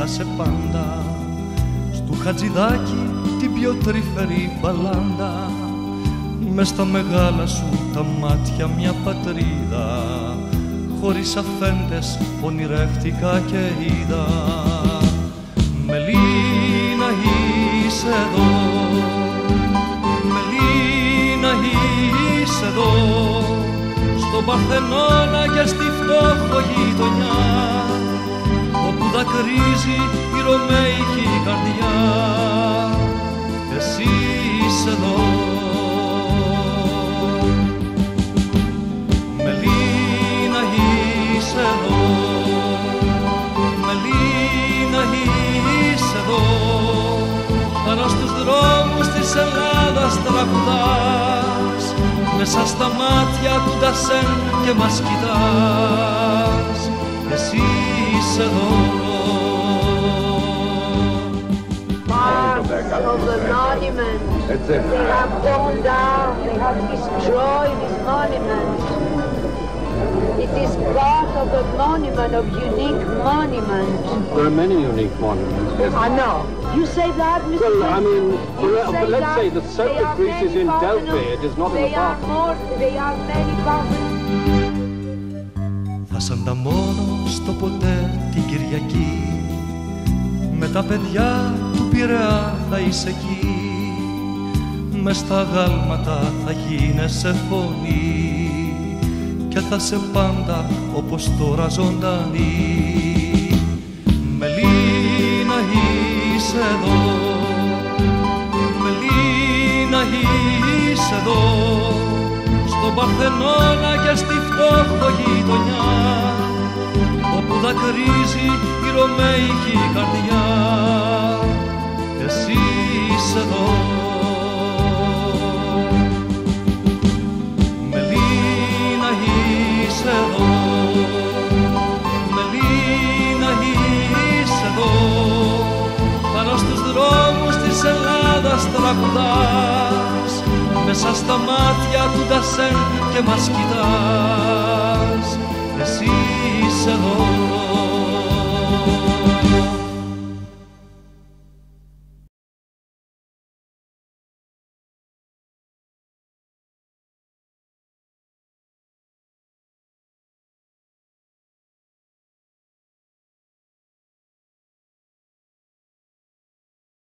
θα σε πάντα στου Χατζηδάκι την πιο τρυφερή μπαλάντα. Μες στα μεγάλα σου τα μάτια μια πατρίδα, χωρίς αφέντες ονειρεύτηκα και είδα. Μελίνα είσαι εδώ, Μελίνα είσαι εδώ, στον Παρθενώνα και στη φτώχο γειτονιά, όπου δακρύζει η ρωμαϊκή καρδιά. Εσύ είσαι εδώ, Μελίνα είσαι εδώ, Μελίνα είσαι εδώ, πάνω στους δρόμους της Ελλάδας τραγουδάς, μέσα στα μάτια του Ντασέν και μας κοιτάς. Εσύ είσαι εδώ. Of the monument, they have gone down, they have destroyed this monument. It is part of a monument, of unique monument. There are many unique monuments. I know. You say that, Mr. Well, I mean, let's say the Celtic Greece is in Delphi, it is not in the park. They are many Parthenon. Θα σ' ανταμώνω στο ποτέ την Κυριακή, με τα παιδιά του Πειραιά θα είσαι εκεί, μες στα γάλματα θα γίνεσαι φωνή και θα σε πάντα όπως τώρα ζωντανή. Μελίνα είσαι εδώ, Μελίνα είσαι εδώ, στον Παρθενώνα και στη φτώχο γειτονιά, όπου δακρύζει η ρωμαϊκή καρδιά. Εσύ είσαι εδώ, Μελίνα είσαι εδώ, Μελίνα είσαι εδώ, πάνω στους δρόμους της Ελλάδας τραγουδάς, μέσα στα μάτια του Ντασέν και μας κοιτάς. Εσύ είσαι εδώ.